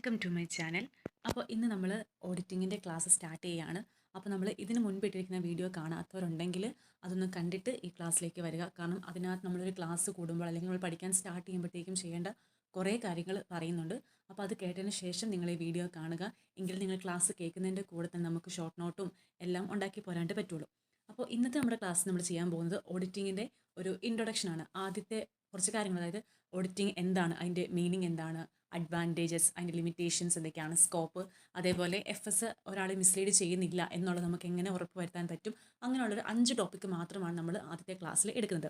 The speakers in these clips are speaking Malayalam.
Welcome to my channel. അപ്പോൾ ഇന്ന് നമ്മൾ ഓഡിറ്റിങ്ങിൻ്റെ ക്ലാസ് സ്റ്റാർട്ട് ചെയ്യുകയാണ്. അപ്പോൾ നമ്മൾ ഇതിന് മുൻപ് ഇട്ടിരിക്കുന്ന വീഡിയോ കാണാത്തവരുണ്ടെങ്കിൽ അതൊന്ന് കണ്ടിട്ട് ഈ ക്ലാസ്സിലേക്ക് വരിക. കാരണം അതിനകത്ത് നമ്മളൊരു ക്ലാസ് കൂടുമ്പോൾ അല്ലെങ്കിൽ നമ്മൾ പഠിക്കാൻ സ്റ്റാർട്ട് ചെയ്യുമ്പോഴത്തേക്കും ചെയ്യേണ്ട കുറേ കാര്യങ്ങൾ പറയുന്നുണ്ട്. അപ്പോൾ അത് കേട്ടതിന് ശേഷം നിങ്ങൾ ഈ വീഡിയോ കാണുക. എങ്കിൽ നിങ്ങൾ ക്ലാസ് കേൾക്കുന്നതിൻ്റെ കൂടെ തന്നെ നമുക്ക് ഷോർട്ട് നോട്ടും എല്ലാം ഉണ്ടാക്കി പോരാണ്ട് പറ്റുള്ളൂ. അപ്പോൾ ഇന്നത്തെ നമ്മുടെ ക്ലാസ് നമ്മൾ ചെയ്യാൻ പോകുന്നത് ഓഡിറ്റിങ്ങിൻ്റെ ഒരു ഇൻട്രൊഡക്ഷനാണ്. ആദ്യത്തെ കുറച്ച് കാര്യങ്ങൾ, അതായത് ഓഡിറ്റിംഗ് എന്താണ്, അതിൻ്റെ മീനിങ് എന്താണ്, അഡ്വാൻറ്റേജസ്, അതിൻ്റെ ലിമിറ്റേഷൻസ് എന്തൊക്കെയാണ്, സ്കോപ്പ്, അതേപോലെ FS ഒരാളെ മിസ്ലീഡ് ചെയ്യുന്നില്ല എന്നുള്ളത് നമുക്ക് എങ്ങനെ ഉറപ്പ് വരുത്താൻ പറ്റും, അങ്ങനെയുള്ളൊരു 5 ടോപ്പിക്ക് മാത്രമാണ് നമ്മൾ ആദ്യത്തെ ക്ലാസ്സിൽ എടുക്കുന്നത്.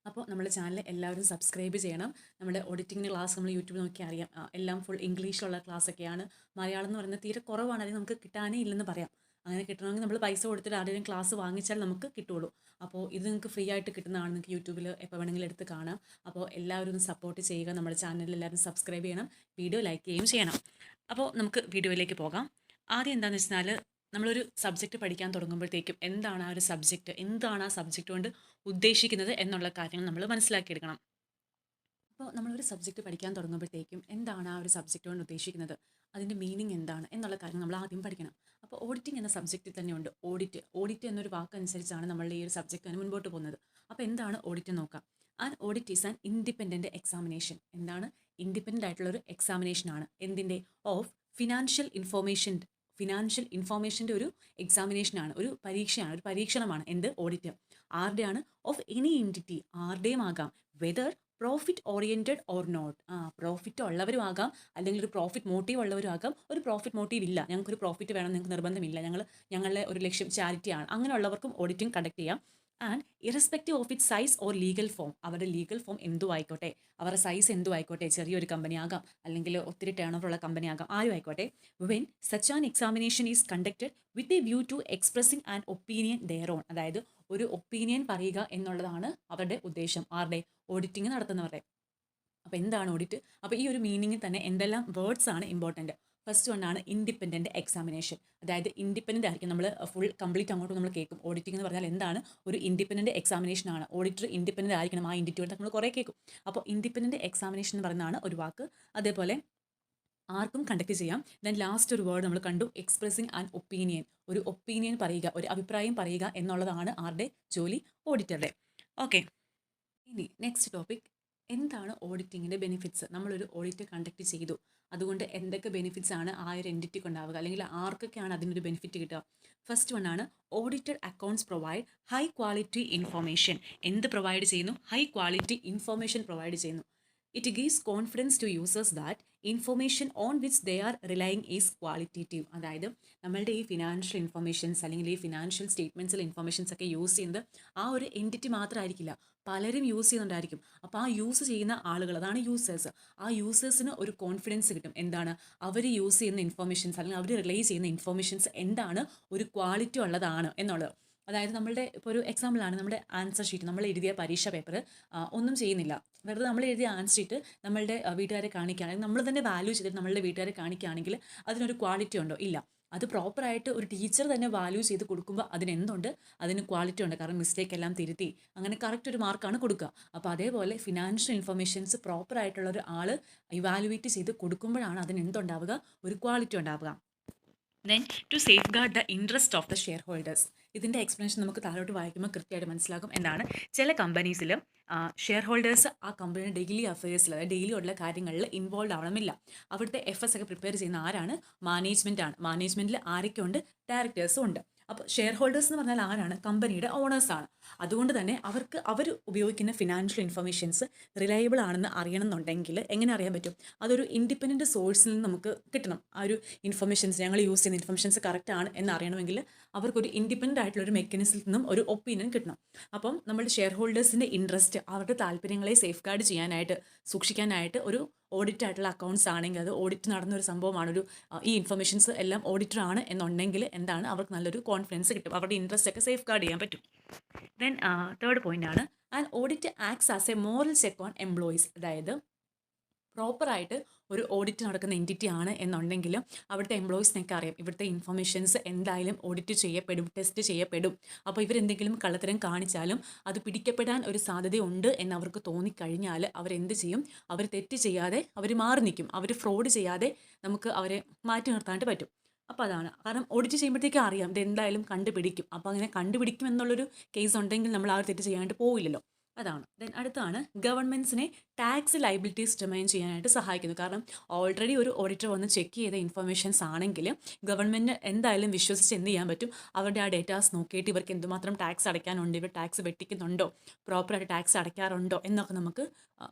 അപ്പോൾ നമ്മുടെ ചാനൽ എല്ലാവരും സബ്സ്ക്രൈബ് ചെയ്യണം. നമ്മുടെ ഓഡിറ്റിങ്ങിൻ്റെ ക്ലാസ് നമ്മൾ യൂട്യൂബിൽ നോക്കി അറിയാം, എല്ലാം ഫുൾ ഇംഗ്ലീഷിലുള്ള ക്ലാസ്സൊക്കെയാണ്. മലയാളം എന്ന് പറയുന്നത് തീരെ കുറവാണ്, അല്ലെങ്കിൽ നമുക്ക് കിട്ടാനേ ഇല്ലെന്ന് പറയാം. അങ്ങനെ കിട്ടണമെങ്കിൽ നമ്മൾ പൈസ കൊടുത്തിട്ട് ആരുടെയും ക്ലാസ് വാങ്ങിച്ചാൽ നമുക്ക് കിട്ടുള്ളൂ. അപ്പോൾ ഇത് നിങ്ങൾക്ക് ഫ്രീ ആയിട്ട് കിട്ടുന്നതാണ്. നിങ്ങൾക്ക് യൂട്യൂബിൽ എപ്പോൾ വേണമെങ്കിലും എടുത്ത് കാണാം. അപ്പോൾ എല്ലാവരും ഒന്ന് സപ്പോർട്ട് ചെയ്യുക. നമ്മുടെ ചാനലിൽ എല്ലാവരും സബ്സ്ക്രൈബ് ചെയ്യണം, വീഡിയോ ലൈക്ക് ചെയ്യുകയും ചെയ്യണം. അപ്പോൾ നമുക്ക് വീഡിയോയിലേക്ക് പോകാം. ആദ്യം എന്താണെന്ന് വെച്ചാൽ, നമ്മളൊരു സബ്ജക്റ്റ് പഠിക്കാൻ തുടങ്ങുമ്പോഴത്തേക്കും എന്താണ് ആ ഒരു സബ്ജക്റ്റ്, എന്താണ് ആ സബ്ജക്റ്റ് കൊണ്ട് ഉദ്ദേശിക്കുന്നത് എന്നുള്ള കാര്യങ്ങൾ നമ്മൾ മനസ്സിലാക്കിയെടുക്കണം. അപ്പോൾ നമ്മളൊരു സബ്ജക്റ്റ് പഠിക്കാൻ തുടങ്ങുമ്പോഴത്തേക്കും എന്താണ് ആ ഒരു സബ്ജക്റ്റ് കൊണ്ട് ഉദ്ദേശിക്കുന്നത്, അതിൻ്റെ മീനിങ് എന്താണ് എന്നുള്ള കാര്യം നമ്മൾ ആദ്യം പഠിക്കണം. അപ്പോൾ ഓഡിറ്റിംഗ് എന്ന സബ്ജക്റ്റിൽ തന്നെയുണ്ട് ഓഡിറ്റ് എന്നൊരു വാക്കനുസരിച്ചാണ് നമ്മളുടെ ഈ ഒരു സബ്ജക്റ്റ് മുൻപോട്ട് പോകുന്നത്. അപ്പോൾ എന്താണ് ഓഡിറ്റ് നോക്കാം. And audit is an independent examination. എന്താണ്? ഇൻഡിപെൻഡൻ്റ് ആയിട്ടുള്ളൊരു എക്സാമിനേഷനാണ്. എന്തിൻ്റെ? ഓഫ് ഫിനാൻഷ്യൽ ഇൻഫോർമേഷൻ്റെ ഒരു എക്സാമിനേഷനാണ്, ഒരു പരീക്ഷയാണ്, ഒരു പരീക്ഷണമാണ്. എന്ത്? ഓഡിറ്റ്. ആരുടെയാണ്? ഓഫ് എനി എൻറ്റിറ്റി, ആരുടെയും ആകാം. Whether profit oriented or not. Profit ഉള്ളവരും ആകാം, അല്ലെങ്കിൽ ഒരു പ്രോഫിറ്റ് മോട്ടീവ് ഉള്ളവരും ആകാം. ഒരു പ്രോഫിറ്റ് മോട്ടീവ് ഇല്ല, ഞങ്ങൾക്കൊരു പ്രോഫിറ്റ് വേണം, നിങ്ങൾക്ക് നിർബന്ധമില്ല, ഞങ്ങളുടെ ഒരു ലക്ഷ്യം ചാരിറ്റിയാണ്, അങ്ങനെയുള്ളവർക്കും ഓഡിറ്റിംഗ് കണ്ടക്ട് ചെയ്യാം. And irrespective of it size or legal form, അവരുടെ ലീഗൽ ഫോം എന്തു ആയിക്കോട്ടെ, അവരുടെ സൈസ് എന്തു ആയിക്കോട്ടെ, ചെറിയൊരു കമ്പനി ആകാം, അല്ലെങ്കിൽ ഒത്തിരി ടേൺ ഓവർ ഉള്ള കമ്പനി ആകാം, ആരും ആയിക്കോട്ടെ. When such an examination is conducted with a view to expressing an opinion thereon. അതായത് ഒരു ഒപ്പീനിയൻ പറയുക എന്നുള്ളതാണ് അവരുടെ ഉദ്ദേശം. ആരുടെ? ഓഡിറ്റിംഗ് നടത്തുന്നവരുടെ. അപ്പോൾ എന്താണ് ഓഡിറ്റ്? അപ്പോൾ ഈ ഒരു മീനിങ്ങിൽ തന്നെ എന്തെല്ലാം വേർഡ്സ് ആണ് ഇമ്പോർട്ടൻറ്റ്. ഫസ്റ്റ് വണ്ണാണ് ഇൻഡിപെൻഡൻറ്റ് എക്സാമിനേഷൻ. അതായത് ഇൻഡിപെൻഡൻ്റ് ആയിരിക്കും. നമ്മൾ ഫുൾ കംപ്ലീറ്റ് അങ്ങോട്ട് നമ്മൾ കേൾക്കും. ഓഡിറ്റിംഗ് എന്ന് പറഞ്ഞാൽ എന്താണ്? ഒരു ഇൻഡിപെൻഡൻറ്റ് എക്സാമിനേഷൻ ആണ്. ഓഡിറ്റർ ഇൻഡിപെൻഡൻ്റ് ആയിരിക്കണം. ആ ഇൻഡിറ്റ്യൂട്ട് നമ്മൾ കുറേ കേൾക്കും. അപ്പോൾ ഇൻഡിപെൻഡൻറ്റ് എക്സാമിനേഷൻ എന്ന് പറയുന്നതാണ് ഒരു വാക്ക്. അതേപോലെ ആർക്കും കണ്ടക്ട് ചെയ്യാം. ദെൻ ലാസ്റ്റ് ഒരു വേർഡ് നമ്മൾ കണ്ടു, എക്സ്പ്രസിങ് ആൻ ഒപ്പീനിയൻ. ഒരു ഒപ്പീനിയൻ പറയുക, ഒരു അഭിപ്രായം പറയുക എന്നുള്ളതാണ് ആരുടെ ജോലി? ഓഡിറ്ററുടെ. ഓക്കെ, ഇനി നെക്സ്റ്റ് ടോപ്പിക്, എന്താണ് ഓഡിറ്റിങ്ങിൻ്റെ ബെനിഫിറ്റ്സ്. നമ്മളൊരു ഓഡിറ്റ് കണ്ടക്ട് ചെയ്തു, അതുകൊണ്ട് എന്തൊക്കെ ബെനിഫിറ്റ്സ് ആണ് ആ ഒരു എൻറ്റിറ്റിക്ക് ഉണ്ടാവുക, അല്ലെങ്കിൽ ആർക്കൊക്കെയാണ് അതിനൊരു ബെനിഫിറ്റ് കിട്ടുക. ഫസ്റ്റ് വൺ ആണ്, audited accounts provide high quality information. എന്ത് പ്രൊവൈഡ് ചെയ്യുന്നു? ഹൈ ക്വാളിറ്റി ഇൻഫോർമേഷൻ പ്രൊവൈഡ് ചെയ്യുന്നു. It gives confidence to users that information on which they are relying is qualitative. അതായത് നമ്മളുടെ ഈ ഫിനാൻഷ്യൽ ഇൻഫർമേഷൻസ്, അല്ലെങ്കിൽ ഈ ഫിനാൻഷ്യൽ സ്റ്റേറ്റ്മെൻറ്റ്സിൽ ഇൻഫർമേഷൻസ് ഒക്കെ യൂസ് ചെയ്യുന്നത് ആ ഒരു എൻറ്റിറ്റി മാത്രമായിരിക്കില്ല, പലരും യൂസ് ചെയ്യുന്നുണ്ടായിരിക്കും. അപ്പോൾ ആ യൂസ് ചെയ്യുന്ന ആളുകൾ, അതാണ് യൂസേഴ്സ്. ആ യൂസേഴ്സിന് ഒരു കോൺഫിഡൻസ് കിട്ടും. എന്താണ്? അവർ യൂസ് ചെയ്യുന്ന ഇൻഫർമേഷൻസ്, അല്ലെങ്കിൽ അവർ റിലൈ ചെയ്യുന്ന ഇൻഫർമേഷൻസ് എന്താണ്, ഒരു ക്വാളിറ്റി ഉള്ളതാണ് എന്നുള്ളത്. അതായത് നമ്മളുടെ ഇപ്പോൾ ഒരു എക്സാമ്പിളാണ്, നമ്മുടെ ആൻസർ ഷീറ്റ്, നമ്മൾ എഴുതിയ പരീക്ഷ പേപ്പർ ഒന്നും ചെയ്യുന്നില്ല, വെറുതെ നമ്മൾ എഴുതിയ ആൻസർ ഷീറ്റ് നമ്മളുടെ വീട്ടുകാരെ കാണിക്കുകയാണെങ്കിൽ, നമ്മൾ തന്നെ വാല്യൂ ചെയ്തിട്ട് നമ്മളുടെ വീട്ടുകാരെ കാണിക്കുകയാണെങ്കിൽ അതിനൊരു ക്വാളിറ്റി ഉണ്ടോ? ഇല്ല. അത് പ്രോപ്പറായിട്ട് ഒരു ടീച്ചർ തന്നെ വാല്യൂ ചെയ്ത് കൊടുക്കുമ്പോൾ അതിനെന്തുണ്ട്? അതിന് ക്വാളിറ്റി ഉണ്ട്. കാരണം മിസ്റ്റേക്ക് എല്ലാം തിരുത്തി അങ്ങനെ കറക്റ്റ് ഒരു മാർക്കാണ് കൊടുക്കുക. അപ്പോൾ അതേപോലെ ഫിനാൻഷ്യൽ ഇൻഫർമേഷൻസ് പ്രോപ്പറായിട്ടുള്ള ഒരു ആൾ ഇവാലുവേറ്റ് ചെയ്ത് കൊടുക്കുമ്പോഴാണ് അതിന് എന്തുണ്ടാവുക? ഒരു ക്വാളിറ്റി ഉണ്ടാവുക. Then to safeguard the interest of the shareholders. ഇതിൻ്റെ എക്സ്പ്ലനേഷൻ നമുക്ക് താഴോട്ട് വായിക്കുമ്പോൾ കൃത്യമായിട്ട് മനസ്സിലാകും. എന്താണ്? ചില കമ്പനീസിൽ ഷെയർ ഹോൾഡേഴ്സ് ആ കമ്പനിയുടെ ഡെയിലി അഫയേഴ്സിൽ, അതായത് ഡെയിലി ഉള്ള കാര്യങ്ങളിൽ ഇൻവോൾവ് ആവണമില്ല. അവിടുത്തെ FS ഒക്കെ പ്രിപ്പയർ ചെയ്യുന്ന ആരാണ്? മാനേജ്മെൻ്റ് ആണ്. മാനേജ്മെൻറ്റിൽ ആരൊക്കെ ഉണ്ട്? ഡയറക്ടേഴ്സും ഉണ്ട്. അപ്പോൾ ഷെയർ ഹോൾഡേഴ്സ് എന്ന് പറഞ്ഞാൽ ആരാണ്? കമ്പനിയുടെ ഓണേഴ്സാണ്. അതുകൊണ്ട് തന്നെ അവർ ഉപയോഗിക്കുന്ന ഫിനാൻഷ്യൽ ഇൻഫർമേഷൻസ് റിലയബിൾ ആണെന്ന് അറിയണമെന്നുണ്ടെങ്കിൽ എങ്ങനെ അറിയാൻ പറ്റും? അതൊരു ഇൻഡിപെൻഡൻറ്റ് സോഴ്സിൽ നിന്ന് നമുക്ക് കിട്ടണം. ആ ഒരു ഇൻഫർമേഷൻസ്, ഞങ്ങൾ യൂസ് ചെയ്യുന്ന ഇൻഫർമേഷൻസ് കറക്റ്റ് ആണ് എന്ന് അറിയണമെങ്കിൽ അവർക്കൊരു ഇൻഡിപെൻഡൻ്റ് ആയിട്ടുള്ള ഒരു മെക്കാനിസത്തിൽ നിന്നും ഒരു ഒപ്പീനിയൻ കിട്ടണം. അപ്പം നമ്മുടെ ഷെയർ ഹോൾഡേഴ്സിൻ്റെ ഇൻട്രസ്റ്റ്, അവരുടെ താല്പര്യങ്ങളെ സേഫ് ഗാർഡ് ചെയ്യാനായിട്ട്, സൂക്ഷിക്കാനായിട്ട് ഒരു ഓഡിറ്റ് ആയിട്ടുള്ള അക്കൗണ്ട്സ് ആണെങ്കിൽ, അത് ഓഡിറ്റ് നടന്നൊരു സംഭവമാണ്, ഈ ഇൻഫർമേഷൻസ് എല്ലാം ഓഡിറ്റർ ആണ് എന്നുണ്ടെങ്കിൽ എന്താണ്? അവർക്ക് നല്ലൊരു കോൺഫിഡൻസ് കിട്ടും, അവരുടെ ഇൻട്രസ്റ്റ് ഒക്കെ സേഫ് ഗാർഡ് ചെയ്യാൻ പറ്റും. ദെൻ തേർഡ് പോയിന്റ് ആണ്, and audit acts as A moral check on employees. അതായത് പ്രോപ്പറായിട്ട് ഒരു ഓഡിറ്റ് നടക്കുന്ന എൻറ്റിറ്റി ആണ് എന്നുണ്ടെങ്കിൽ അവിടുത്തെ എംപ്ലോയീസിനൊക്കെ അറിയാം ഇവിടുത്തെ ഇൻഫർമേഷൻസ് എന്തായാലും ഓഡിറ്റ് ചെയ്യപ്പെടും, ടെസ്റ്റ് ചെയ്യപ്പെടും. അപ്പോൾ ഇവരെന്തെങ്കിലും കള്ളത്തരം കാണിച്ചാലും അത് പിടിക്കപ്പെടാൻ ഒരു സാധ്യതയുണ്ട് എന്ന് അവർക്ക് തോന്നിക്കഴിഞ്ഞാൽ അവരെന്ത് ചെയ്യും? അവർ തെറ്റ് ചെയ്യാതെ അവർ മാറി നിൽക്കും. അവർ ഫ്രോഡ് ചെയ്യാതെ നമുക്ക് അവരെ മാറ്റി നിർത്താനായിട്ട് പറ്റും. അപ്പോൾ അതാണ് കാരണം ഓഡിറ്റ് ചെയ്യുമ്പോഴത്തേക്കും അറിയാം ഇത് എന്തായാലും കണ്ടുപിടിക്കും. അപ്പോൾ അങ്ങനെ കണ്ടുപിടിക്കും എന്നുള്ളൊരു കേസ് ഉണ്ടെങ്കിൽ നമ്മൾ ആ ഒരു തെറ്റ് ചെയ്യാനായിട്ട് പോവില്ലല്ലോ. അതാണ്. ദെൻ അടുത്താണ് ഗവൺമെൻറ്റ്സിനെ ടാക്സ് ലയബിലിറ്റീസ് ഡിറ്റർമൈൻ ചെയ്യാനായിട്ട് സഹായിക്കുന്നു. കാരണം ഓൾറെഡി ഒരു ഓഡിറ്റർ വന്ന് ചെക്ക് ചെയ്ത ഇൻഫർമേഷൻസ് ആണെങ്കിൽ ഗവൺമെൻറ് എന്തായാലും വിശ്വസിച്ച് എന്ത് ചെയ്യാൻ പറ്റും? അവരുടെ ആ ഡേറ്റാസ് നോക്കിയിട്ട് ഇവർക്ക് എന്തുമാത്രം ടാക്സ് അടയ്ക്കാനുണ്ട്, ഇവർ ടാക്സ് വെട്ടിക്കുന്നുണ്ടോ, പ്രോപ്പറായിട്ട് ടാക്സ് അടയ്ക്കാറുണ്ടോ എന്നൊക്കെ നമുക്ക്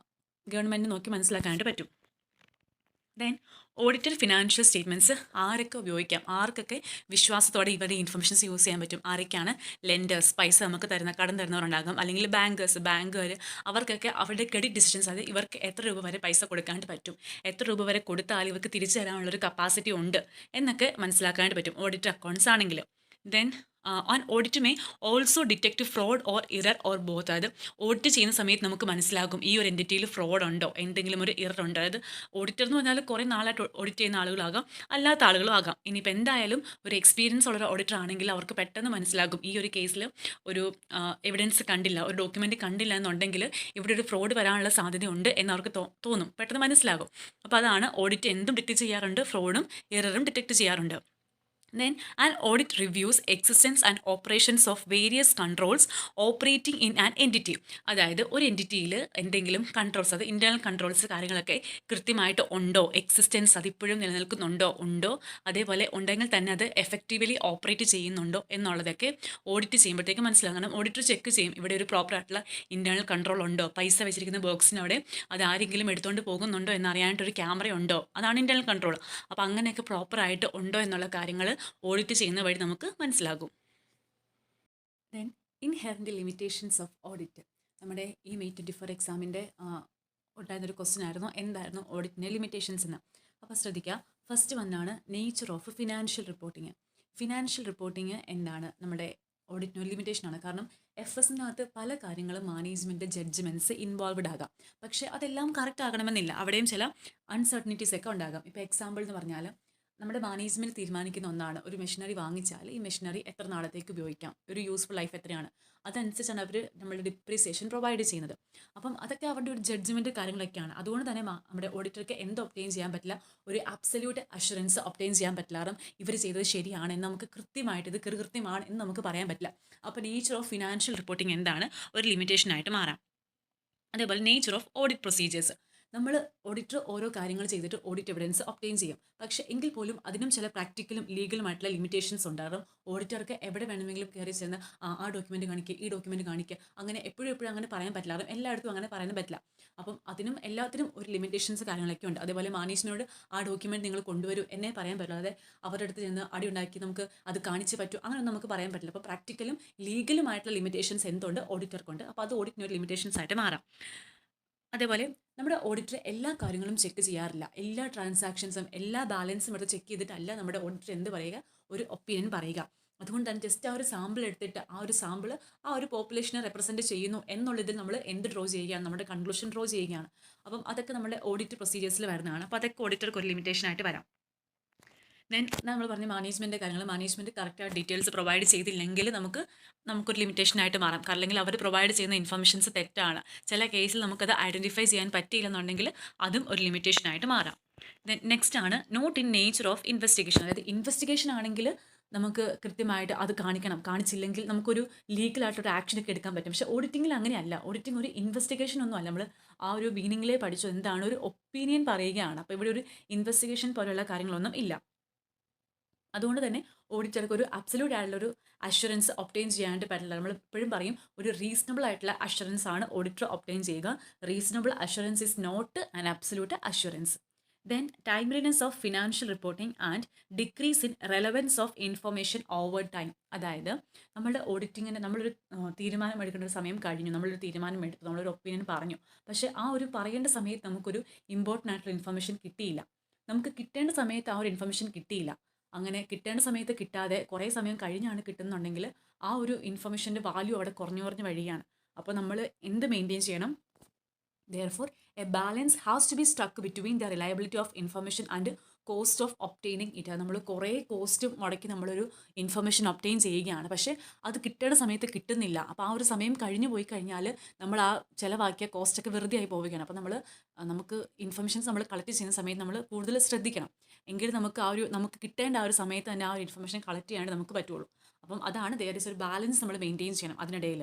ഗവൺമെൻറ് നോക്കി മനസ്സിലാക്കാനായിട്ട് പറ്റും. ദെൻ ഓഡിറ്റഡ് ഫിനാൻഷ്യൽ സ്റ്റേറ്റ്മെൻറ്റ്സ് ആരൊക്കെ ഉപയോഗിക്കാം, ആർക്കൊക്കെ വിശ്വാസത്തോടെ ഇവരുടെ ഇൻഫർമേഷൻസ് യൂസ് ചെയ്യാൻ പറ്റും? ആരൊക്കെയാണ്? ലെൻഡേഴ്സ്, പൈസ നമുക്ക് കടം തരുന്നവരുണ്ടാകും, അല്ലെങ്കിൽ ബാങ്കുകാർ, അവർക്കൊക്കെ അവരുടെ ക്രെഡിറ്റ് ഡിസിഷൻസ്, അതായത് ഇവർക്ക് എത്ര രൂപ വരെ പൈസ കൊടുക്കാനായിട്ട് പറ്റും, എത്ര രൂപ വരെ കൊടുത്താൽ ഇവർക്ക് തിരിച്ചു തരാനുള്ളൊരു കപ്പാസിറ്റി ഉണ്ട് എന്നൊക്കെ മനസ്സിലാക്കാനായിട്ട് പറ്റും ഓഡിറ്റ് അക്കൗണ്ട്സ് ആണെങ്കിൽ. Then on audit may also detect fraud or error or both. അതായത് ഓഡിറ്റ് ചെയ്യുന്ന സമയത്ത് നമുക്ക് മനസ്സിലാകും ഈ ഒരു എൻറ്റിറ്റിയിൽ ഫ്രോഡ് ഉണ്ടോ, എന്തെങ്കിലും ഒരു ഇറർ ഉണ്ടോ. അതായത് ഓഡിറ്റർ എന്ന് പറഞ്ഞാൽ കുറേ നാളായിട്ട് ഓഡിറ്റ് ചെയ്യുന്ന ആളുകളാകാം, അല്ലാത്ത ആളുകളും ആകാം. ഇനിയിപ്പോൾ എന്തായാലും ഒരു എക്സ്പീരിയൻസ് ഉള്ള ഓഡിറ്റർ ആണെങ്കിൽ അവർക്ക് പെട്ടെന്ന് മനസ്സിലാകും ഈ ഒരു കേസിൽ ഒരു എവിഡൻസ് കണ്ടില്ല, ഒരു ഡോക്യുമെൻ്റ് കണ്ടില്ല എന്നുണ്ടെങ്കിൽ ഇവിടെ ഒരു ഫ്രോഡ് വരാനുള്ള സാധ്യതയുണ്ട് എന്ന് അവർക്ക് തോന്നും, പെട്ടെന്ന് മനസ്സിലാകും. അപ്പോൾ അതാണ് ഓഡിറ്റ് എന്തും ഡിറ്റക്ട് ചെയ്യാറുണ്ട്, ഫ്രോഡും എററും ഡിറ്റക്ട് ചെയ്യാറുണ്ട്. Then an audit reviews existence and operations of various controls operating in an entity. അതായത് ഒരു എൻറ്റിറ്റിയിൽ എന്തെങ്കിലും കൺട്രോൾസ്, അത് ഇൻറ്റേർണൽ കൺട്രോൾസ് കാര്യങ്ങളൊക്കെ കൃത്യമായിട്ട് ഉണ്ടോ, എക്സിസ്റ്റൻസ് അതിപ്പോഴും നിലനിൽക്കുന്നുണ്ടോ, അതേപോലെ ഉണ്ടെങ്കിൽ തന്നെ അത് എഫക്റ്റീവ്ലി ഓപ്പറേറ്റ് ചെയ്യുന്നുണ്ടോ എന്നുള്ളതൊക്കെ ഓഡിറ്റ് ചെയ്യുമ്പോഴത്തേക്ക് മനസ്സിലാകും. കാരണം ഓഡിറ്റർ ചെക്ക് ചെയ്യും ഇവിടെ ഒരു പ്രോപ്പർ ആയിട്ടുള്ള ഇൻറ്റേർണൽ കൺട്രോൾ ഉണ്ടോ, പൈസ വെച്ചിരിക്കുന്ന ബോക്സിനവിടെ അത് ആരെങ്കിലും എടുത്തുകൊണ്ട് പോകുന്നുണ്ടോ എന്നറിയാനായിട്ടൊരു ക്യാമറ ഉണ്ടോ, അതാണ് ഇൻറ്റേർണൽ കൺട്രോൾ. അപ്പോൾ അങ്ങനെയൊക്കെ പ്രോപ്പറായിട്ട് ഉണ്ടോ എന്നുള്ള കാര്യങ്ങൾ ഓഡിറ്റ് ചെയ്യുന്ന വഴി നമുക്ക് മനസ്സിലാകും. Then inherent limitations of audit. നമ്മുടെ ഈ മെയ് 24 എക്സാമിൻ്റെ ഉണ്ടായിരുന്നൊരു ക്വസ്റ്റ്യൻ ആയിരുന്നു, എന്തായിരുന്നു ഓഡിറ്റിൻ്റെ ലിമിറ്റേഷൻസ് എന്ന്. അപ്പോൾ ശ്രദ്ധിക്കുക, ഫസ്റ്റ് വന്നാണ് nature of financial reporting. Financial reporting എന്താണ്? നമ്മുടെ ഓഡിറ്റിന് ലിമിറ്റേഷനാണ്. കാരണം FSനകത്ത് പല കാര്യങ്ങളും മാനേജ്മെൻറ്റ് ജഡ്ജ്മെൻറ്റ്സ് ഇൻവോൾവ്ഡ് ആകാം, പക്ഷേ അതെല്ലാം കറക്റ്റ് ആകണമെന്നില്ല, അവിടെയും ചില അൺസർട്ടനിറ്റീസ് ഒക്കെ ഉണ്ടാകാം. ഇപ്പോൾ എക്സാമ്പിൾ എന്ന് പറഞ്ഞാൽ നമ്മുടെ മാനേജ്മെൻറ്റ് തീരുമാനിക്കുന്ന ഒന്നാണ്, ഒരു മെഷീനറി വാങ്ങിച്ചാൽ ഈ മെഷീനറി എത്ര നാളത്തേക്ക് ഉപയോഗിക്കാം, ഒരു യൂസ്ഫുൾ ലൈഫ് എത്രയാണ്, അതനുസരിച്ചാണ് അവർ നമ്മളുടെ ഡിപ്രീസിയേഷൻ പ്രൊവൈഡ് ചെയ്യുന്നത്. അപ്പം അതൊക്കെ അവരുടെ ഒരു ജഡ്ജ്മെൻറ്റ് കാര്യങ്ങളൊക്കെയാണ്. അതുകൊണ്ട് തന്നെ നമ്മുടെ ഓഡിറ്റർക്ക് എന്ത് ഒബ്റ്റെയിൻ ചെയ്യാൻ പറ്റില്ല, ഒരു അബ്സല്യൂട്ട് അഷുറൻസ് ഒബ്റ്റെയിൻ ചെയ്യാൻ പറ്റില്ല. കാരണം ഇവർ ചെയ്തത് ശരിയാണെന്ന് നമുക്ക് കൃത്യമായിട്ട് ഇത് കൃത്യമാണ് എന്ന് നമുക്ക് പറയാൻ പറ്റില്ല. അപ്പോൾ നേച്ചർ ഓഫ് ഫിനാൻഷ്യൽ റിപ്പോർട്ടിംഗ് എന്താണ്? ഒരു ലിമിറ്റേഷനായിട്ട് മാറാം. അതേപോലെ നേച്ചർ ഓഫ് ഓഡിറ്റ് പ്രൊസീജിയേഴ്സ്. നമ്മൾ ഓഡിറ്റർ ഓരോ കാര്യങ്ങൾ ചെയ്തിട്ട് ഓഡിറ്റ് എവിഡൻസ് ഒബ്റ്റെയിൻ ചെയ്യും, പക്ഷേ എങ്കിൽ പോലും അതിനും ചില പ്രാക്ടിക്കലും ലീഗലുമായിട്ടുള്ള ലിമിറ്റേഷൻസ് ഉണ്ടാകും. ഓഡിറ്റർക്ക് എവിടെ വേണമെങ്കിലും കയറി ചെന്ന് ആ ഡോക്യുമെൻറ്റ് കാണിക്കുക, ഈ ഡോക്യുമെൻറ്റ് കാണിക്കുക, അങ്ങനെ എപ്പോഴും അങ്ങനെ പറയാൻ പറ്റില്ല. കാരണം എല്ലായിടത്തും അങ്ങനെ പറയാൻ പറ്റില്ല. അപ്പം അതിനും എല്ലാത്തിനും ഒരു ലിമിറ്റേഷൻസ് കാര്യങ്ങളൊക്കെ ഉണ്ട്. അതേപോലെ മാനേജ്മെൻറ്റിനോട് ആ ഡോക്യുമെൻറ്റ് നിങ്ങൾ കൊണ്ടുവരൂ എന്നേ പറയാൻ പറ്റില്ല. അതായത് അവരുടെ അടുത്ത് ചെന്ന് അടി ഉണ്ടാക്കി നമുക്ക് അത് കാണിച്ച് പറ്റൂ അങ്ങനെ നമുക്ക് പറയാൻ പറ്റില്ല. അപ്പോൾ പ്രാക്ടിക്കലും ലീഗലുമായിട്ടുള്ള ലിമിറ്റേഷൻസ് എന്തുണ്ട്? ഓഡിറ്റർക്കുണ്ട്. അപ്പോൾ അത് ഓഡിറ്റിനൊരു ലിമിറ്റേഷൻസ് ആയിട്ട് മാറാം. അതേപോലെ നമ്മുടെ ഓഡിറ്റർ എല്ലാ കാര്യങ്ങളും ചെക്ക് ചെയ്യാറില്ല, എല്ലാ ട്രാൻസാക്ഷൻസും എല്ലാ ബാലൻസും എടുത്ത് ചെക്ക് ചെയ്തിട്ടല്ല നമ്മുടെ ഓഡിറ്റർ എന്ത് പറയുക, ഒരു ഒപ്പീനിയൻ പറയുക. അതുകൊണ്ട് തന്നെ ജസ്റ്റ് ആ ഒരു സാമ്പിൾ എടുത്തിട്ട് ആ ഒരു സാമ്പിൾ ആ ഒരു പോപ്പുലേഷനെ റെപ്രസെൻറ്റ് ചെയ്യുന്നു എന്നുള്ളതിൽ നമ്മൾ എന്ത് ഡ്രോ ചെയ്യുകയാണ്, നമ്മുടെ കൺക്ലൂഷൻ ഡ്രോ ചെയ്യുകയാണ്. അപ്പം അതൊക്കെ നമ്മുടെ ഓഡിറ്റ് പ്രൊസീജിയേഴ്സിൽ വരുന്നതാണ്. അപ്പോൾ അതൊക്കെ ഓഡിറ്റർക്ക് ഒരു ലിമിറ്റേഷൻ ആയിട്ട് വരാം. ദെൻ നമ്മൾ പറഞ്ഞ മാനേജ്മെൻറ്റ് കാര്യങ്ങൾ, മാനേജ്മെൻറ്റ് കറക്റ്റായിട്ട് ഡീറ്റെയിൽസ് പ്രൊവൈഡ് ചെയ്തില്ലെങ്കിൽ നമുക്കൊരു ലിമിറ്റേഷനായിട്ട് മാറാം. അല്ലെങ്കിൽ അവർ പ്രൊവൈഡ് ചെയ്യുന്ന ഇൻഫർമേഷൻസ് തെറ്റാണ്, ചില കേസിൽ നമുക്കത് ഐഡൻറ്റിഫൈ ചെയ്യാൻ പറ്റിയില്ലെന്നുണ്ടെങ്കിൽ അതും ഒരു ലിമിറ്റേഷനായിട്ട് മാറാം. ദെൻ നെക്സ്റ്റ് ആണ് not in nature of investigation. അതായത് ഇൻവെസ്റ്റിഗേഷൻ ആണെങ്കിൽ നമുക്ക് കൃത്യമായിട്ട് അത് കാണിച്ചില്ലെങ്കിൽ നമുക്കൊരു ലീഗലായിട്ടൊരു ആക്ഷൻ ഒക്കെ എടുക്കാൻ പറ്റും. പക്ഷേ ഓഡിറ്റിങ്ങിൽ അങ്ങനെയല്ല. ഓഡിറ്റിംഗ് ഒരു ഇൻവെസ്റ്റിഗേഷൻ ഒന്നും അല്ല. നമ്മൾ ആ ഒരു മീനിങ്ങിലേ പഠിച്ചു, എന്താണ് ഒരു ഒപ്പീനിയൻ പറയുകയാണ്. അപ്പോൾ ഇവിടെ ഒരു ഇൻവെസ്റ്റിഗേഷൻ പോലെയുള്ള കാര്യങ്ങളൊന്നും ഇല്ല. അതുകൊണ്ട് തന്നെ ഓഡിറ്റർക്ക് ഒരു അബ്സല്യൂട്ട് ആയിട്ടുള്ളൊരു അഷുറൻസ് ഒബ്റ്റെയിൻ ചെയ്യാനായിട്ട് പറ്റില്ല. നമ്മൾ എപ്പോഴും പറയും ഒരു റീസണബിൾ ആയിട്ടുള്ള അഷുറൻസ് ആണ് ഓഡിറ്റർ ഒബ്റ്റെയിൻ ചെയ്യുക. Reasonable assurance is not an absolute assurance. Then timeliness of financial reporting and decrease in relevance of information over time. അതായത് നമ്മുടെ ഓഡിറ്റിങ്ങിന് നമ്മളൊരു തീരുമാനം എടുക്കേണ്ട ഒരു സമയം കഴിഞ്ഞു, നമ്മളൊരു തീരുമാനം എടുത്തു, നമ്മളൊരു ഒപ്പീനിയൻ പറഞ്ഞു, പക്ഷേ ആ ഒരു പറയേണ്ട സമയത്ത് നമുക്കൊരു ഇമ്പോർട്ടൻ്റ് ആയിട്ടുള്ള ഇൻഫർമേഷൻ കിട്ടിയില്ല, നമുക്ക് കിട്ടേണ്ട സമയത്ത് ആ ഒരു ഇൻഫർമേഷൻ കിട്ടിയില്ല. അങ്ങനെ കിട്ടേണ്ട സമയത്ത് കിട്ടാതെ കുറേ സമയം കഴിഞ്ഞാണ് കിട്ടുന്നുണ്ടെങ്കിൽ ആ ഒരു ഇൻഫർമേഷൻ്റെ വാല്യൂ അവിടെ കുറഞ്ഞു വരികയാണ്. അപ്പോൾ നമ്മൾ എന്ത് മെയിൻറ്റെയിൻ ചെയ്യണം? Therefore, a balance has to be struck between the reliability of information and cost of obtaining it. നമ്മൾ കുറേ കോസ്റ്റ് മുടക്കി നമ്മളൊരു ഇൻഫർമേഷൻ ഒപ്റ്റെയിൻ ചെയ്യുകയാണ്, പക്ഷേ അത് കിട്ടേണ്ട സമയത്ത് കിട്ടുന്നില്ല. അപ്പോൾ ആ ഒരു സമയം കഴിഞ്ഞു പോയി കഴിഞ്ഞാൽ നമ്മൾ ആ ചിലവാക്കിയ കോസ്റ്റൊക്കെ വെറുതെ ആയി പോവുകയാണ്. അപ്പോൾ നമുക്ക് ഇൻഫർമേഷൻസ് നമ്മൾ കളക്ട് ചെയ്യുന്ന സമയത്ത് നമ്മൾ കൂടുതൽ ശ്രദ്ധിക്കണം. എങ്കിലും നമുക്ക് കിട്ടേണ്ട ആ ഒരു സമയത്ത് തന്നെ ആ ഒരു ഇൻഫർമേഷൻ കളക്ട് ചെയ്യാണ്ട് നമുക്ക് പറ്റുള്ളൂ. അപ്പം അതാണ് ദെയർ ഇസ് ഒരു ബാലൻസ് നമ്മൾ മെയിൻറ്റെയിൻ ചെയ്യണം അതിനിടയിൽ.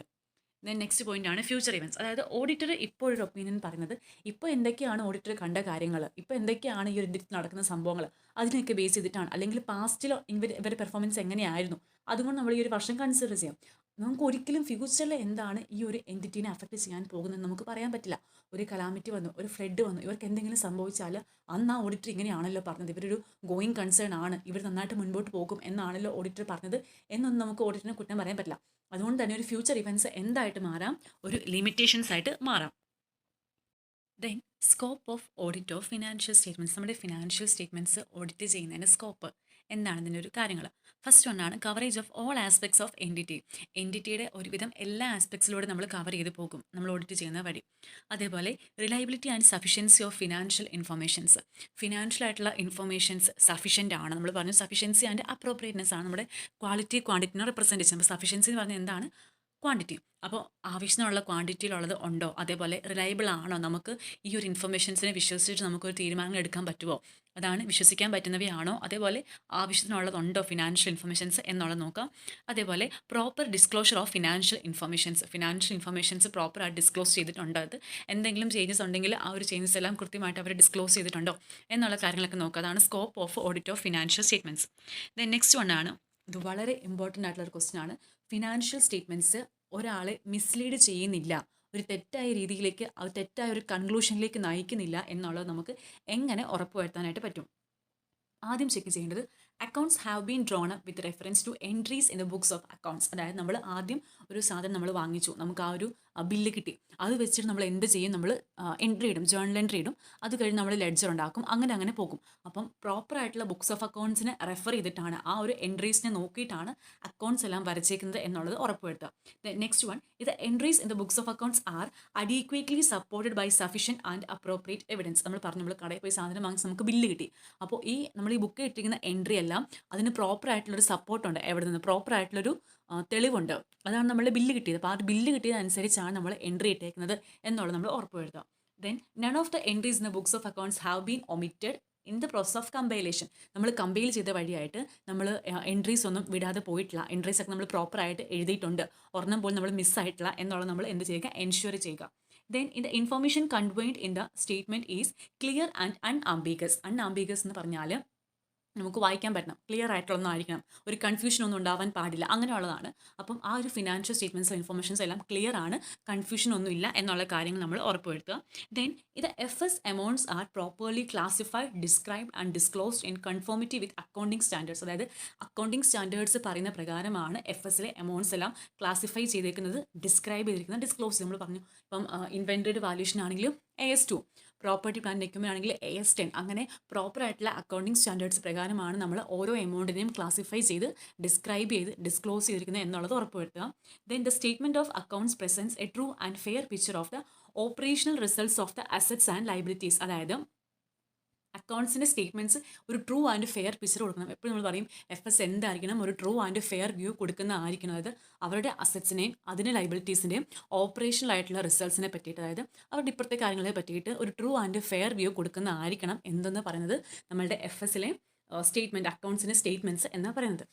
ദെൻ നെക്സ്റ്റ് പോയിന്റ് ആണ് ഫ്യൂച്ചർ ഇവൻറ്റ്സ്. അതായത് ഓഡിറ്റർ ഇപ്പോഴൊരു ഒപ്പീനിയൻ പറയുന്നത് ഇപ്പോൾ എന്തൊക്കെയാണ് ഓഡിറ്റർ കണ്ട കാര്യങ്ങൾ, ഇപ്പോൾ എന്തൊക്കെയാണ് ഈ ഒരു ഇതിൽ നടക്കുന്ന സംഭവങ്ങൾ, അതിനെയൊക്കെ ബേസ് ചെയ്തിട്ടാണ്. അല്ലെങ്കിൽ പാസ്റ്റിൽ ഇവരുടെ പെർഫോമൻസ് എങ്ങനെയായിരുന്നു, അതുകൊണ്ട് നമ്മൾ ഈ ഒരു വർഷം കൺസിഡർ ചെയ്യാം. നമുക്ക് ഒരിക്കലും ഫ്യൂച്ചറിൽ എന്താണ് ഈ ഒരു എൻറ്റിറ്റീനെ അഫക്റ്റ് ചെയ്യാൻ പോകുന്നത് നമുക്ക് പറയാൻ പറ്റില്ല. ഒരു കലാമിറ്റി വന്നു, ഒരു ഫ്ലഡ് വന്നു, ഇവർക്ക് എന്തെങ്കിലും സംഭവിച്ചാൽ അന്ന് ആ ഓഡിറ്റർ ഇങ്ങനെയാണല്ലോ പറഞ്ഞത്, ഇവരൊരു ഗോയിങ് കൺസേൺ ആണ്, ഇവർ നന്നായിട്ട് മുൻപോട്ട് പോകും എന്നാണല്ലോ ഓഡിറ്റർ പറഞ്ഞത് എന്നൊന്നും നമുക്ക് ഓഡിറ്ററിനെ കുറ്റം പറയാൻ പറ്റില്ല. അതുകൊണ്ട് തന്നെ ഒരു ഫ്യൂച്ചർ ഇവൻറ്റ്സ് എന്തായിട്ട് മാറാം, ഒരു ലിമിറ്റേഷൻസ് ആയിട്ട് മാറാം. Then scope of audit of financial statements. നമ്മുടെ ഫിനാൻഷ്യൽ സ്റ്റേറ്റ്മെൻറ്റ്സ് ഓഡിറ്റ് ചെയ്യുന്നതിൻ്റെ സ്കോപ്പ് എന്താണ്, ഇതിൻ്റെ ഒരു കാര്യങ്ങൾ. ഫസ്റ്റ് വണ്ണാണ് coverage of all aspects of entity. എൻറ്റിറ്റിയുടെ ഒരുവിധം എല്ലാ ആസ്പെക്ട്സിലൂടെ നമ്മൾ കവർ ചെയ്ത് പോകും നമ്മൾ ഓഡിറ്റ് ചെയ്യുന്ന വഴി. അതേപോലെ reliability and sufficiency of financial informations. Financial ആയിട്ടുള്ള ഇൻഫർമേഷൻസ് സഫിഷ്യൻ്റ് ആണ്. നമ്മൾ പറഞ്ഞു സഫിഷ്യൻസി ആൻഡ് അപ്രോപ്രിയേറ്റ്നെസ് ആണ് നമ്മുടെ ക്വാണ്ടിറ്റിനെ റെപ്രസെൻറ്റ് ചെയ്യുന്നത്. അപ്പോൾ സഫിഷ്യൻസി എന്ന് പറഞ്ഞാൽ എന്താണ്, ക്വാണ്ടിറ്റി. അപ്പോൾ ആവശ്യത്തിനുള്ള ക്വാണ്ടിറ്റിയിലുള്ളത് ഉണ്ടോ, അതേപോലെ റിലയബിൾ ആണോ, നമുക്ക് ഈ ഒരു ഇൻഫർമേഷൻസിനെ വിശ്വസിച്ചിട്ട് നമുക്കൊരു തീരുമാനങ്ങൾ എടുക്കാൻ പറ്റുമോ, അതാണ് വിശ്വസിക്കാൻ പറ്റുന്നവയാണോ, അതേപോലെ ആവശ്യത്തിനുള്ളതുണ്ടോ ഫിനാൻഷ്യൽ ഇൻഫർമേഷൻസ് എന്നുള്ളത് നോക്കാം. അതേപോലെ proper disclosure of financial informations പ്രോപ്പറായിട്ട് ഡിസ്ക്ലോസ് ചെയ്തിട്ടുണ്ടോ, അത് എന്തെങ്കിലും ചേഞ്ചസ് ഉണ്ടെങ്കിൽ ആ ഒരു ചേഞ്ചസ് എല്ലാം കൃത്യമായിട്ട് അവർ ഡിസ്ക്ലോസ് ചെയ്തിട്ടുണ്ടോ എന്നുള്ള കാര്യങ്ങളൊക്കെ നോക്കുക. അതാണ് scope of audit of financial statements. Then next one ആണ്, ഇത് വളരെ ഇമ്പോർട്ടൻ്റ് ആയിട്ടുള്ള ഒരു ക്വസ്റ്റ്യൻ ആണ്. ഫിനാൻഷ്യൽ സ്റ്റേറ്റ്മെൻറ്റ്സ് ഒരാളെ മിസ്ലീഡ് ചെയ്യുന്നില്ല, ഒരു തെറ്റായ രീതിയിലേക്ക്, അത് തെറ്റായ ഒരു കൺക്ലൂഷനിലേക്ക് നയിക്കുന്നില്ല എന്നുള്ളത് നമുക്ക് എങ്ങനെ ഉറപ്പുവരുത്താനായിട്ട് പറ്റും. ആദ്യം ചെക്ക് ചെയ്യേണ്ടത് accounts have been drawn up with reference to entries in the books of accounts. അതായത് നമ്മൾ ആദ്യം ഒരു സാധനം നമ്മൾ വാങ്ങിച്ചു, നമുക്ക് ആ ഒരു ബില്ല് കിട്ടി, അത് വെച്ചിട്ട് നമ്മൾ എന്ത് ചെയ്യും, നമ്മൾ എൻട്രി ഇടും, ജേർണൽ എൻട്രി ഇടും, അത് കഴിഞ്ഞ് നമ്മൾ ലെഡ്ജർ ഉണ്ടാക്കും, അങ്ങനെ പോകും. അപ്പം പ്രോപ്പറായിട്ടുള്ള ബുക്സ് ഓഫ് അക്കൗണ്ട്സിനെ റെഫർ ചെയ്തിട്ടാണ്, ആ ഒരു എൻട്രീസിനെ നോക്കിയിട്ടാണ് അക്കൗണ്ട്സ് എല്ലാം വരച്ചേക്കുന്നത് എന്നുള്ളത് ഉറപ്പുവരുത്തുക. നെക്സ്റ്റ് വൺ, ഇത് entries in the books of accounts are adequately supported by sufficient and appropriate evidence. നമ്മൾ കടയിൽ പോയി സാധനം വാങ്ങിച്ച് നമുക്ക് ബില്ല് കിട്ടി, അപ്പോൾ നമ്മൾ ഈ ബുക്ക് ഇട്ടിരിക്കുന്ന എൻട്രി എല്ലാം അതിന് പ്രോപ്പറായിട്ടുള്ളൊരു സപ്പോർട്ടുണ്ട്, എവിടെ നിന്ന് പ്രോപ്പറായിട്ടുള്ളൊരു തെളിവുണ്ട്, അതാണ് നമ്മൾ ബില്ല് കിട്ടിയത്. അപ്പോൾ ആ ഒരു ബില്ല് കിട്ടിയതനുസരിച്ചാണ് നമ്മൾ എൻട്രി ഇട്ടേക്കുന്നത് എന്നുള്ളത് നമ്മൾ ഉറപ്പുവരുത്തുക. Then none of the entries in the books of accounts have been omitted in the process of compilation. നമ്മൾ കമ്പൈൽ ചെയ്ത വഴിയായിട്ട് നമ്മൾ എൻട്രീസ് ഒന്നും വിടാതെ പോയിട്ടില്ല, എൻട്രീസ് ഒക്കെ നമ്മൾ പ്രോപ്പറായിട്ട് എഴുതിയിട്ടുണ്ട്, ഒരെണ്ണം പോലും നമ്മൾ മിസ്സായിട്ടില്ല എന്നുള്ളത് നമ്മൾ എന്ത് ചെയ്യുക, എൻഷുർ ചെയ്യുക. Then in the information conveyed in the statement is clear and unambiguous എന്ന് പറഞ്ഞാൽ നമുക്ക് വായിക്കാൻ പറ്റണം, ക്ലിയർ ആയിട്ടുള്ളൊന്നും ആയിരിക്കണം, ഒരു കൺഫ്യൂഷൻ ഒന്നും ഉണ്ടാവാൻ പാടില്ല, അങ്ങനെയുള്ളതാണ്. അപ്പം ആ ഒരു ഫിനാൻഷ്യൽ സ്റ്റേറ്റ്മെൻറ്റ്സ് ഇൻഫർമേഷൻസ് എല്ലാം ക്ലിയർ ആണ്, കൺഫ്യൂഷൻ ഒന്നും ഇല്ല എന്നുള്ള കാര്യങ്ങൾ നമ്മൾ ഉറപ്പുവരുത്തുക. ദെൻ ഇത് FS amounts are properly classified, described and disclosed in conformity with accounting standards. അതായത് അക്കൗണ്ടിങ് സ്റ്റാൻഡേർഡ്സ് പറയുന്ന പ്രകാരമാണ് FSലെ എമൗണ്ട്സ് എല്ലാം ക്ലാസിഫൈ ചെയ്തേക്കുന്നത്, ഡിസ്ക്രൈബ് ചെയ്തിരിക്കുന്നത്, ഡിസ്ക്ലോസ് നമ്മൾ പറഞ്ഞു. ഇപ്പം ഇൻവെൻറ്ററി വാല്യൂഷൻ ആണെങ്കിലും AS2, പ്രോപ്പർട്ടി പ്ലാന്റ് എക്യുപ്മെൻ്റ് ആണെങ്കിൽ AS10, അങ്ങനെ പ്രോപ്പറായിട്ടുള്ള അക്കൗണ്ടിങ് സ്റ്റാൻഡേർഡ്സ് പ്രകാരമാണ് നമ്മൾ ഓരോ എമൗണ്ടിനെയും ക്ലാസിഫൈ ചെയ്ത് ഡിസ്ക്രൈബ് ചെയ്ത് ഡിസ്ക്ലോസ് ചെയ്തിരിക്കുന്നത് എന്നുള്ളത് ഉറപ്പുവരുത്തുക. Then the statement of accounts presence A true and fair picture of the operational results of the assets and liabilities. അതായത് അക്കൗണ്ട്സിൻ്റെ സ്റ്റേറ്റ്മെൻറ്റ്സ് ഒരു ട്രൂ ആൻഡ് ഫെയർ പിക്ചർ കൊടുക്കണം. എപ്പോഴും നമ്മൾ പറയും FS എന്തായിരിക്കണം, ഒരു ട്രൂ ആൻഡ് ഫെയർ വ്യൂ കൊടുക്കുന്ന ആയിരിക്കണം. അതായത് അവരുടെ അസറ്റ്സിനെയും അതിൻ്റെ ലൈബിലിറ്റീസിൻ്റെയും ഓപ്പറേഷണൽ ആയിട്ടുള്ള റിസൾട്ട്സിനെ പറ്റിയിട്ട്, അതായത് അവരുടെ ഇപ്പോഴത്തെ കാര്യങ്ങളെ പറ്റിയിട്ട് ഒരു ട്രൂ ആൻഡ് ഫെയർ വ്യൂ കൊടുക്കുന്ന ആയിരിക്കണം എന്തെന്ന് പറയുന്നത് നമ്മളുടെ FSലെ സ്റ്റേറ്റ്മെൻറ്റ്, അക്കൗണ്ട്സിൻ്റെ സ്റ്റേറ്റ്മെൻറ്റ്സ് എന്ന് പറയുന്നത്.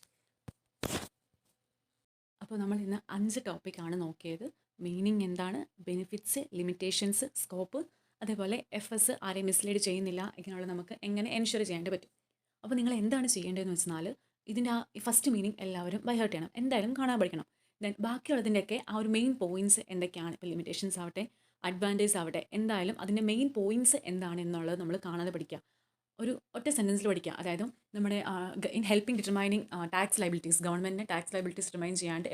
അപ്പോൾ നമ്മൾ ഇന്ന് 5 ടോപ്പിക്കാണ് നോക്കിയത്. മീനിങ് എന്താണ്, ബെനിഫിറ്റ്സ്, ലിമിറ്റേഷൻസ്, സ്കോപ്പ്, അതേപോലെ FS ആരെ മിസ്ലീഡ് ചെയ്യുന്നില്ല, ഇങ്ങനെയുള്ള നമുക്ക് എങ്ങനെ എൻഷുർ ചെയ്യാനായിട്ട് പറ്റും. അപ്പോൾ നിങ്ങൾ എന്താണ് ചെയ്യേണ്ടതെന്ന് വെച്ചാൽ ഇതിൻ്റെ ആ ഫസ്റ്റ് മീനിങ് എല്ലാവരും ബൈഹേർട്ട് ചെയ്യണം, എന്തായാലും കാണാൻ പഠിക്കണം. ദെൻ ബാക്കിയുള്ളതിൻ്റെയൊക്കെ ആ ഒരു മെയിൻ പോയിൻറ്റ്സ് എന്തൊക്കെയാണ്, ഇപ്പോൾ ലിമിറ്റേഷൻസ് ആവട്ടെ അഡ്വാൻറ്റേജ് ആവട്ടെ, എന്തായാലും അതിൻ്റെ മെയിൻ പോയിൻറ്റ്സ് എന്താണ് എന്നുള്ളത് നമ്മൾ കാണാതെ പഠിക്കുക, ഒരു ഒറ്റ സെൻറ്റൻസിൽ പഠിക്കുക. അതായത് നമ്മുടെ in helping determining tax liabilities, ഗവൺമെൻറ്റിന് ടാക്സ് ലൈബിലിറ്റീസ് ഡിറ്റർമൈൻ ചെയ്യാണ്ട്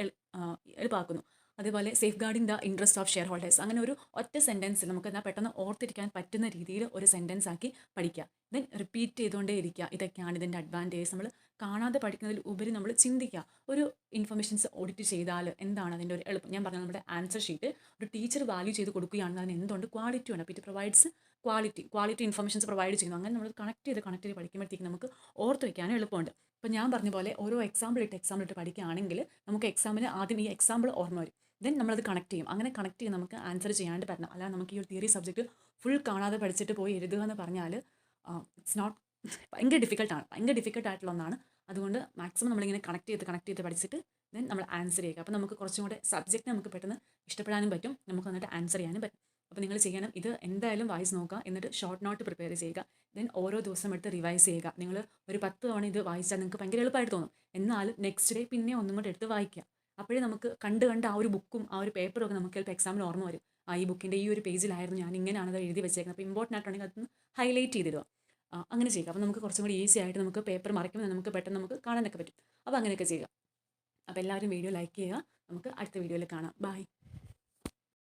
എളുപ്പമാക്കുന്നു. അതേപോലെ safe guarding the interest of share holders. അങ്ങനെ ഒരു ഒറ്റ സെൻറ്റൻസിൽ നമുക്ക് എന്നാൽ പെട്ടെന്ന് ഓർത്തിരിക്കാൻ പറ്റുന്ന രീതിയിൽ ഒരു സെൻറ്റൻസ് ആക്കി പഠിക്കുക. ദെൻ റിപ്പീറ്റ് ചെയ്തുകൊണ്ടേ ഇരിക്കുക. ഇതൊക്കെയാണ് ഇതിൻ്റെ അഡ്വാൻറ്റേജ്. നമ്മൾ കാണാതെ പഠിക്കുന്നതിൽ ഉപരി നമ്മൾ ചിന്തിക്കുക. ഒരു ഇൻഫർമേഷൻസ് ഓഡിറ്റ് ചെയ്താൽ എന്താണ് അതിൻ്റെ ഒരു എളുപ്പം. ഞാൻ പറഞ്ഞത് നമ്മുടെ ആൻസർ ഷീറ്റ് ഒരു ടീച്ചർ വാല്യൂ ചെയ്ത് കൊടുക്കുകയാണെങ്കിൽ അതിന് എന്തുകൊണ്ട് ക്വാളിറ്റി ഉണ്ട്. അപ്പോൾ ഇത് പ്രൊവൈഡ്സ് ക്വാളിറ്റി ഇൻഫർമേഷൻസ് പ്രൊവൈഡ് ചെയ്യുന്നു. അങ്ങനെ നമ്മൾ കണക്ട് ചെയ്ത് പഠിക്കുമ്പോഴത്തേക്ക് നമുക്ക് ഓർത്ത് വയ്ക്കാനും എളുപ്പമുണ്ട്. അപ്പോൾ ഞാൻ പറഞ്ഞ പോലെ ഓരോ എക്സാമ്പിൾ ഇട്ട് പഠിക്കുകയാണെങ്കിൽ നമുക്ക് എക്സാമിന് ആദ്യം ഈ എക്സാമ്പിൾ ഓർമ്മ വരും. ദെൻ നമ്മളത് കണക്ട് ചെയ്യും. അങ്ങനെ കണക്ട് ചെയ്ത് നമുക്ക് ആൻസർ ചെയ്യാണ്ട് പറ്റണം. അല്ലാതെ നമുക്ക് ഈ ഒരു തിയറി സബ്ജക്റ്റ് ഫുൾ കാണാതെ പഠിച്ചിട്ട് പോയി എഴുതുക എന്ന് പറഞ്ഞാൽ ഇറ്റ്സ് നോട്ട് ഭയങ്കര ഡിഫിക്കൽട്ടായിട്ടുള്ള ഒന്നാണ്. അതുകൊണ്ട് മാക്സിമം നമ്മളിങ്ങനെ കണക്ട് ചെയ്ത് പഠിച്ചിട്ട് ദെൻ നമ്മൾ ആൻസർ ചെയ്യുക. അപ്പോൾ നമുക്ക് കുറച്ചും കൂടെ സബ്ജക്റ്റ് നമുക്ക് പെട്ടെന്ന് ഇഷ്ടപ്പെടാനും പറ്റും. നമുക്ക് വന്നിട്ട് ആൻസർ ചെയ്യാനും പറ്റും. അപ്പോൾ നിങ്ങൾ ചെയ്യണം ഇത് എന്തായാലും വായിച്ച് നോക്കുക. എന്നിട്ട് ഷോർട്ട് നോട്ട് പ്രിപ്പയർ ചെയ്യുക. ദെൻ ഓരോ ദിവസം എടുത്ത് റിവൈസ് ചെയ്യുക. നിങ്ങൾ ഒരു 10 തവണ ഇത് വായിച്ചാൽ നിങ്ങൾക്ക് ഭയങ്കര എളുപ്പമായിട്ട് തോന്നും. എന്നാലും നെക്സ്റ്റ് ഡേ പിന്നെ ഒന്നും കൂടെ എടുത്ത് വായിക്കുക. അപ്പോഴേ നമുക്ക് കണ്ട് ആ ഒരു ബുക്കും ആ ഒരു പേപ്പറും ഒക്കെ നമുക്ക് ചിലപ്പോൾ എക്സാമിന് ഓർമ്മ വരും. ഈ ബുക്കിൻ്റെ ഈ ഒരു പേജിലായിരുന്നു ഞാൻ ഇങ്ങനെയാണ് അത് എഴുതി വെച്ചേക്കുന്നത്. അപ്പോൾ ഇമ്പോർട്ടൻ്റ് ആയിട്ടുണ്ടെങ്കിൽ അതൊന്ന് ഹൈലൈറ്റ് ചെയ്തിടുക. അങ്ങനെ ചെയ്യുക. അപ്പോൾ നമുക്ക് കുറച്ചും കൂടി ഈസി ആയിട്ട് നമുക്ക് പേപ്പർ മറയ്ക്കുമ്പോൾ നമുക്ക് പെട്ടെന്ന് നമുക്ക് കാണാനൊക്കെ പറ്റും. അപ്പോൾ അങ്ങനെയൊക്കെ ചെയ്യുക. അപ്പോൾ എല്ലാവരും വീഡിയോ ലൈക്ക് ചെയ്യുക. നമുക്ക് അടുത്ത വീഡിയോയിൽ കാണാം. ബൈ.